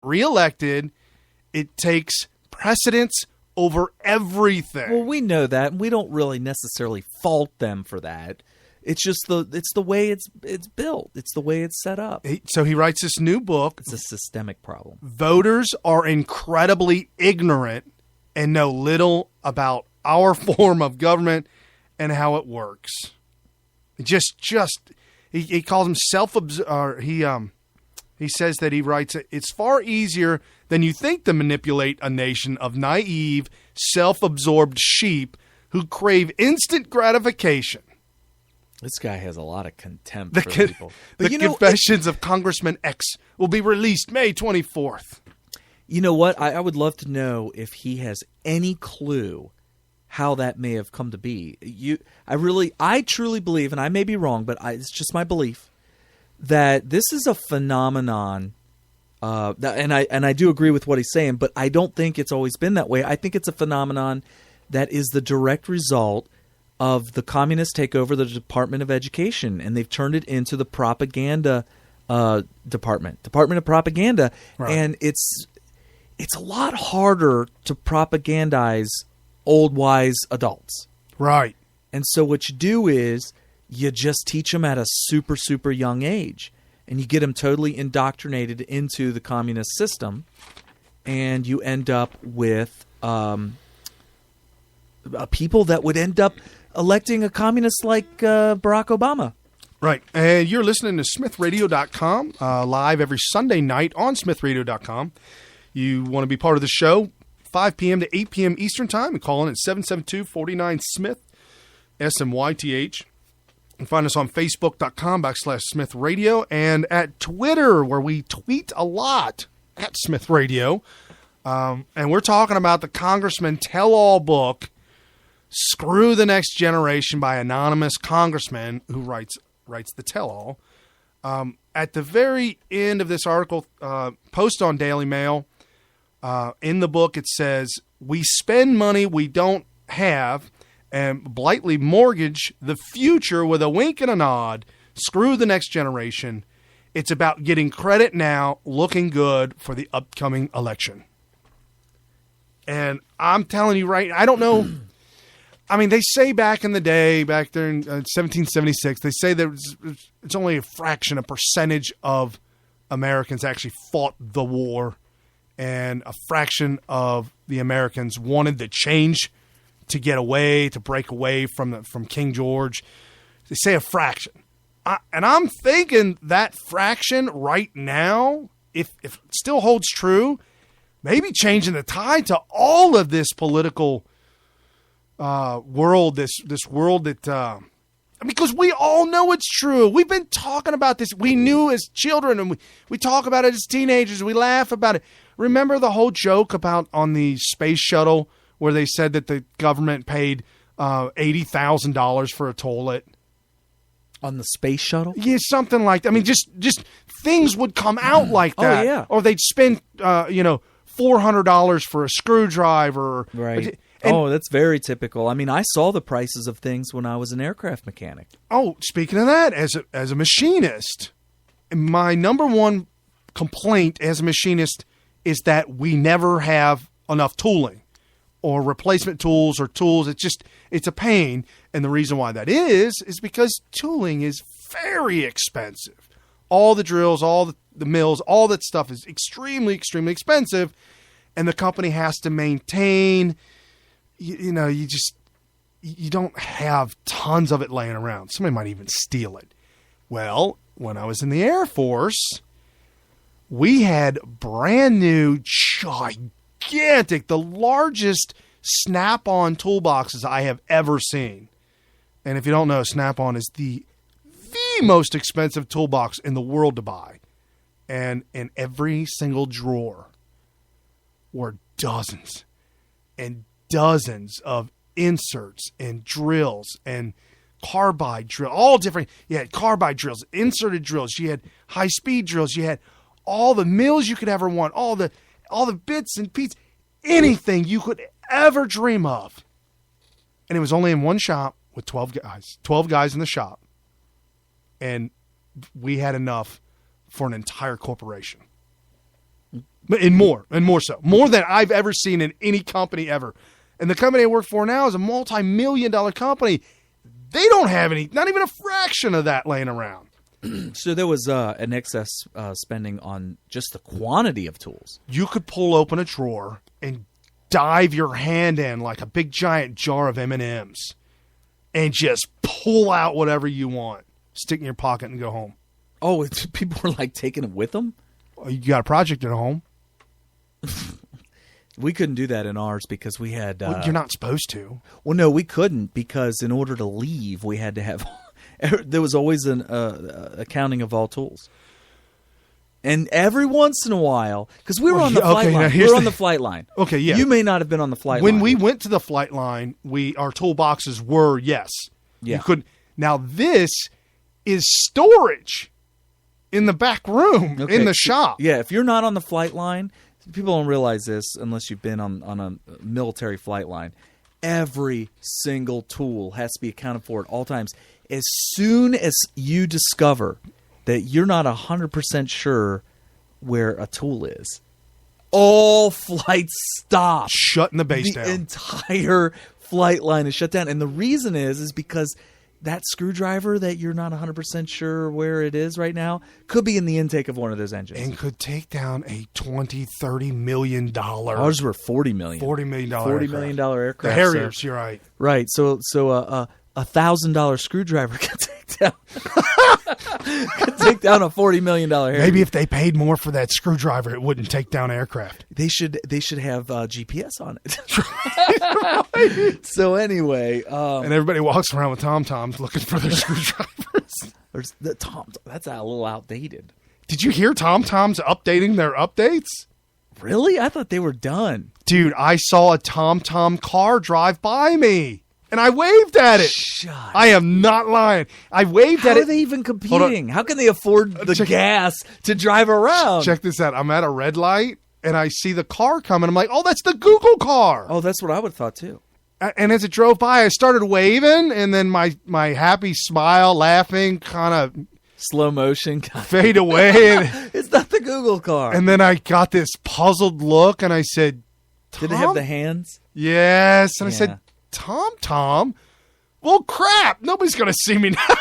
reelected, it takes precedence over everything. Well, we know that, and we don't really necessarily fault them for that. It's just the way it's built. It's the way it's set up. So he writes this new book. It's a systemic problem. Voters are incredibly ignorant and know little about our form of government and how it works. He calls him he says that he writes, it's far easier than you think to manipulate a nation of naive, self-absorbed sheep who crave instant gratification. This guy has a lot of contempt for people. The Confessions of Congressman X will be released May 24th. You know what? I would love to know if he has any clue how that may have come to be. I truly believe, and I may be wrong, but it's just my belief, that this is a phenomenon, and I do agree with what he's saying, but I don't think it's always been that way. I think it's a phenomenon that is the direct result of the communists take over the Department of Education, and they've turned it into the propaganda department of propaganda, right. And it's a lot harder to propagandize old wise adults, right? And so what you do is you just teach them at a super, super young age, and you get them totally indoctrinated into the communist system, and you end up with people that would end up electing a communist like Barack Obama. Right. And you're listening to SmithRadio.com, live every Sunday night on SmithRadio.com. You want to be part of the show, 5 p.m. to 8 p.m. Eastern Time, and call in at 772-49-SMITH, SMYTH. And find us on Facebook.com/Smith Radio and at Twitter, where we tweet a lot at Smith Radio. And we're talking about the Congressman Tell-All book, Screw the Next Generation, by anonymous congressman who writes the tell-all. At the very end of this article, post on Daily Mail, in the book it says, we spend money we don't have and blithely mortgage the future with a wink and a nod. Screw the next generation. It's about getting credit now, looking good for the upcoming election. And I'm telling you right, I don't know. I mean, they say back in the day, back there in 1776, they say that it's only a percentage of Americans actually fought the war, and a fraction of the Americans wanted the change to get away, to break away from King George. They say a fraction. And I'm thinking that fraction right now, if it still holds true, maybe changing the tide to all of this political world, this world that, because we all know it's true. We've been talking about this. We knew as children, and we talk about it as teenagers. We laugh about it. Remember the whole joke about on the space shuttle where they said that the government paid $80,000 for a toilet? On the space shuttle? Yeah, something like that. I mean, just things would come out like that. Oh, yeah. Or they'd spend, $400 for a screwdriver. Right. And, that's very typical. I mean, I saw the prices of things when I was an aircraft mechanic. Oh, speaking of that, as a machinist, my number one complaint as a machinist is that we never have enough tooling or replacement tools or tools. It's a pain. And the reason why that is because tooling is very expensive. All the drills, all the mills, all that stuff is extremely, extremely expensive. And the company has to maintain, you don't have tons of it laying around. Somebody might even steal it. Well, when I was in the Air Force, we had brand new, gigantic, the largest Snap-on toolboxes I have ever seen. And if you don't know, Snap-on is the most expensive toolbox in the world to buy. And in every single drawer were dozens and dozens of inserts and drills and carbide drill, all different. You had carbide drills, inserted drills. You had high-speed drills. You had all the mills you could ever want, all the bits and pieces, anything you could ever dream of. And it was only in one shop with 12 guys in the shop. And we had enough for an entire corporation. And more so. More than I've ever seen in any company ever. And the company I work for now is a multi-million-dollar company. They don't have not even a fraction of that laying around. So there was an excess spending on just the quantity of tools. You could pull open a drawer and dive your hand in like a big giant jar of M&Ms and just pull out whatever you want, stick in your pocket and go home. Oh, people were like taking it with them? You got a project at home. We couldn't do that in ours because we had... Well, you're not supposed to. Well, no, we couldn't because in order to leave, we had to have... There was always an accounting of all tools. And every once in a while, because we were on the flight line. We were on the flight line. Okay, yeah. You may not have been on the flight line. When line. we went to the flight line, our toolboxes were, yes. Yeah. You could. Now, this is storage in the back room, in the shop. Yeah, if you're not on the flight line, people don't realize this unless you've been on a military flight line. Every single tool has to be accounted for at all times. As soon as you discover that you're not 100% sure where a tool is, all flights stop. Shutting the base down. The entire flight line is shut down. And the reason is because that screwdriver that you're not 100% sure where it is right now could be in the intake of one of those engines. And could take down a $20-30 million. Ours were $40 million. $40 million $40 million aircraft. The Harriers, you're right. Right. So $1,000 screwdriver could take down a $40 million Harrier. Maybe if they paid more for that screwdriver, it wouldn't take down aircraft. They should have GPS on it. So anyway, and everybody walks around with TomToms looking for their screwdrivers. That's a little outdated. Did you hear TomTom's updating their updates? Really? I thought they were done. Dude, I saw a TomTom car drive by me. And I waved at it. I am not lying. I waved at it. How are they even competing? How can they afford the gas to drive around? Check this out. I'm at a red light, and I see the car coming. I'm like, oh, that's the Google car. Oh, that's what I would have thought, too. And as it drove by, I started waving, and then my happy smile, laughing, kind of... slow motion. Fade away. It's not the Google car. And then I got this puzzled look, and I said, Tom? Did it have the hands? Yes. And I said... TomTom? Well, crap! Nobody's going to see me now.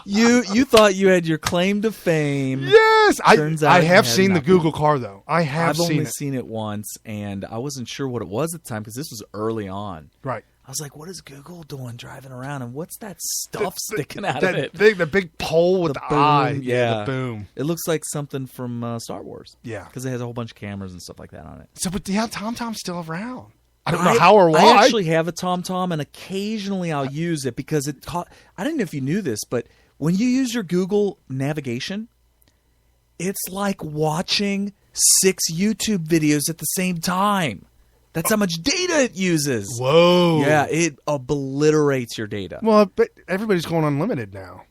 You thought you had your claim to fame. Yes, I have seen the Google car though. I've only seen it once, and I wasn't sure what it was at the time because this was early on. Right. I was like, "What is Google doing driving around? And what's that stuff sticking out of it? The big pole with the eye. Yeah, the boom. It looks like something from Star Wars. Yeah, because it has a whole bunch of cameras and stuff like that on it. So, but yeah, TomTom's still around. I don't know how or why. I actually have a TomTom, and occasionally I'll use it because I don't know if you knew this, but when you use your Google navigation, it's like watching 6 YouTube videos at the same time. That's how much data it uses. Whoa. Yeah, it obliterates your data. Well, but everybody's going unlimited now.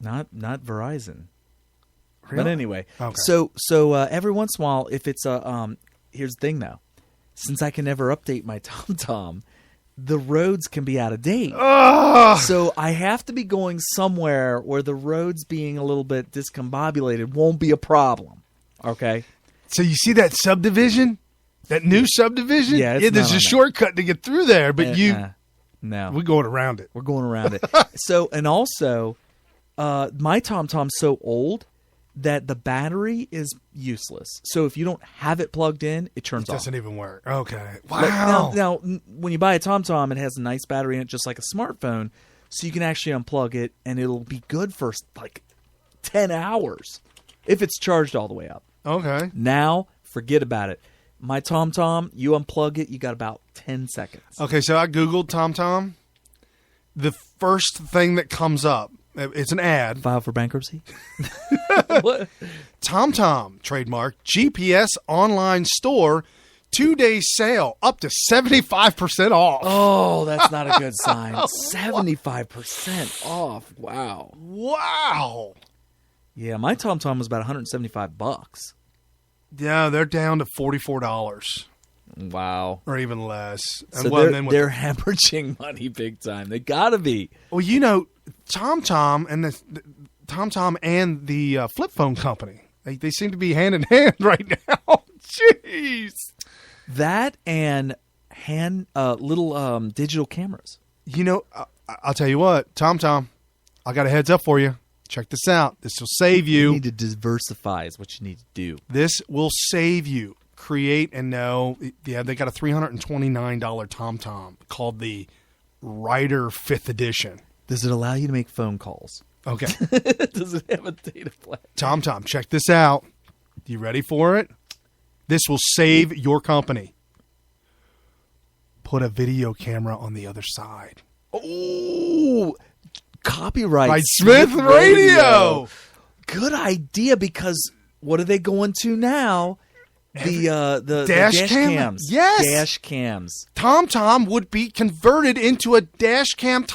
Not Verizon. Really? But anyway, okay. So every once in a while, if it's here's the thing though. Since I can never update my TomTom, the roads can be out of date. So I have to be going somewhere where the roads being a little bit discombobulated won't be a problem. Okay? So you see that subdivision? That new subdivision? Yeah, there's a shortcut to get through there, but no. We're going around it. We're going around it. So, and also, my TomTom's so old that the battery is useless. So if you don't have it plugged in, it turns off. It doesn't even work. Okay. Wow. Now, when you buy a TomTom, it has a nice battery in it, just like a smartphone, so you can actually unplug it, and it'll be good for like 10 hours if it's charged all the way up. Okay. Now, forget about it. My TomTom, you unplug it, you got about 10 seconds. Okay, so I Googled TomTom. The first thing that comes up, it's an ad. File for bankruptcy? What? TomTom, trademark, GPS online store, 2-day sale, up to 75% off. Oh, that's not a good sign. 75% off. Wow. Wow. Yeah, my TomTom was about $175. Yeah, they're down to $44. Wow. Or even less. So they're hemorrhaging money big time. They got to be. Well, you know, TomTom and the TomTom and the flip phone company They seem to be hand in hand right now. Jeez. That and little digital cameras. You know, I'll tell you what, Tom, I got a heads up for you. Check this out. This will save you. You need to diversify is what you need to do. This will save you. Create and know. Yeah, they got a $329 TomTom called the Rider 5th Edition. Does it allow you to make phone calls? Okay. Does it have a data plan? TomTom, check this out. You ready for it? This will save your company. Put a video camera on the other side. Oh, copyright By Smith Radio. Good idea, because what are they going to now? The dash cams. Yes. Dash cams. TomTom would be converted into a dash cam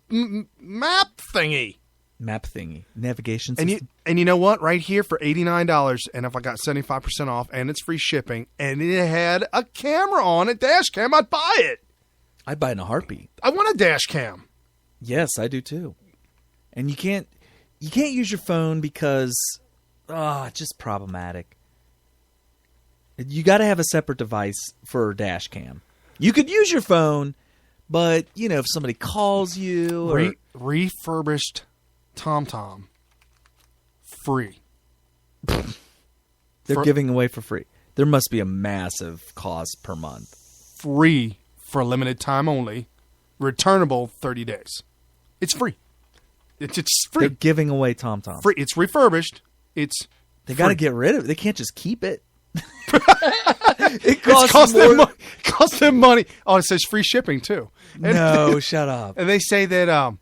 map thingy. Map thingy. Navigation And system. you know what? Right here for $89, and if I got 75% off, and it's free shipping, and it had a camera on it, dash cam, I'd buy it. I'd buy it in a heartbeat. I want a dash cam. Yes, I do too. And you can't use your phone because it's just problematic. You got to have a separate device for a dash cam. You could use your phone, but if somebody calls you or Refurbished TomTom. Free. they're giving away for free. There must be a massive cost per month. Free for a limited time only. Returnable 30 days. It's free. It's free. They're giving away TomTom. Free. It's refurbished. They got to get rid of it. They can't just keep it. It costs them money. Costs them money. Oh, it says free shipping too. No, shut up. And they say that,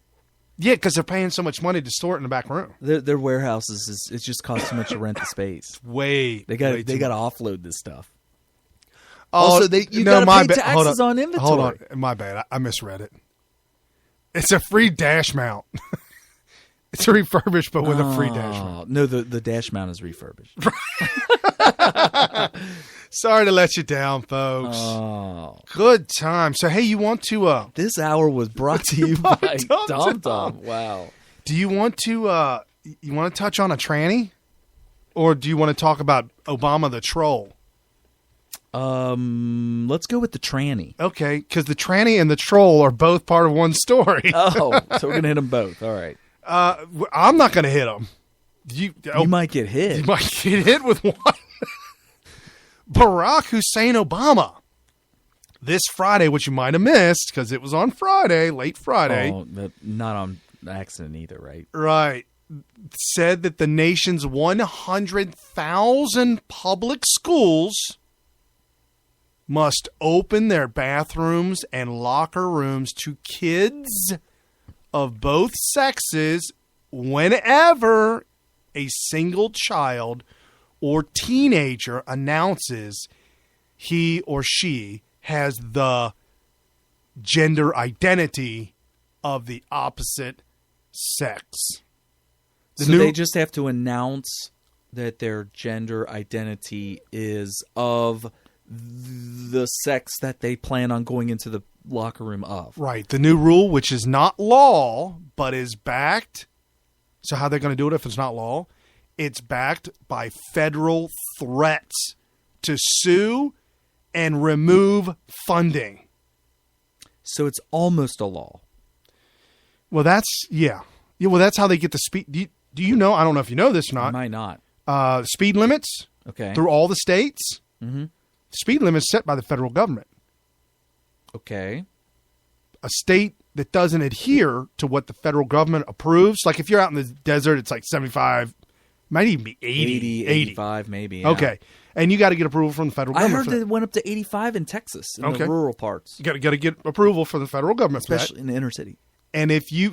because they're paying so much money to store it in the back room. Their warehouses it just costs too much to rent the space. They got to offload this stuff. Oh, also, you got to pay taxes on inventory. Hold on, my bad. I misread it. It's a free dash mount. It's refurbished, but with a free dash mount. No, the dash mount is refurbished. Sorry to let you down, folks. Oh. Good time. So, hey, you want to... This hour was brought to you by TomTom. Wow. Do you want to touch on a tranny? Or do you want to talk about Obama the troll? Let's go with the tranny. Okay, because the tranny and the troll are both part of one story. Oh, so we're going to hit them both. All right. I'm not going to hit them. You might get hit. You might get hit with one. Barack Hussein Obama. This Friday, which you might have missed because it was on Friday, late Friday. Oh, not on accident either, right? Right. Said that the nation's 100,000 public schools must open their bathrooms and locker rooms to kids of both sexes whenever a single child or teenager announces he or she has the gender identity of the opposite sex. They just have to announce that their gender identity is of the sex that they plan on going into the locker room of. Right. The new rule, which is not law, but is backed. So how they're going to do it if it's not law? It's backed by federal threats to sue and remove funding. So it's almost a law. Well, that's that's how they get the speed. Do you know? I don't know if you know this or not. I might not. Speed limits through all the states. Mm-hmm. Speed limits set by the federal government. Okay. A state that doesn't adhere to what the federal government approves, like if you're out in the desert, it's like 75, might even be 80. 85 maybe. Yeah. Okay. And you got to get approval from the federal government. I heard it went up to 85 in Texas, in the rural parts. You got to get approval from the federal government. Especially in the inner city. And if you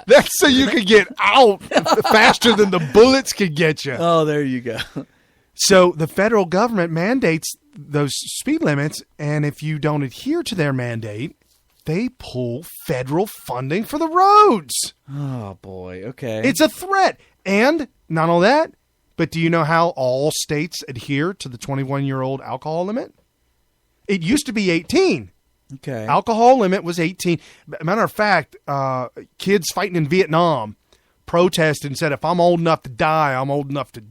that's so you can get out faster than the bullets can get you. Oh, there you go. So the federal government mandates those speed limits, and if you don't adhere to their mandate, they pull federal funding for the roads. Oh, boy. Okay. It's a threat. And not all that, but do you know how all states adhere to the 21-year-old alcohol limit? It used to be 18. Okay. Alcohol limit was 18. Matter of fact, kids fighting in Vietnam protested and said, if I'm old enough to die, I'm old enough to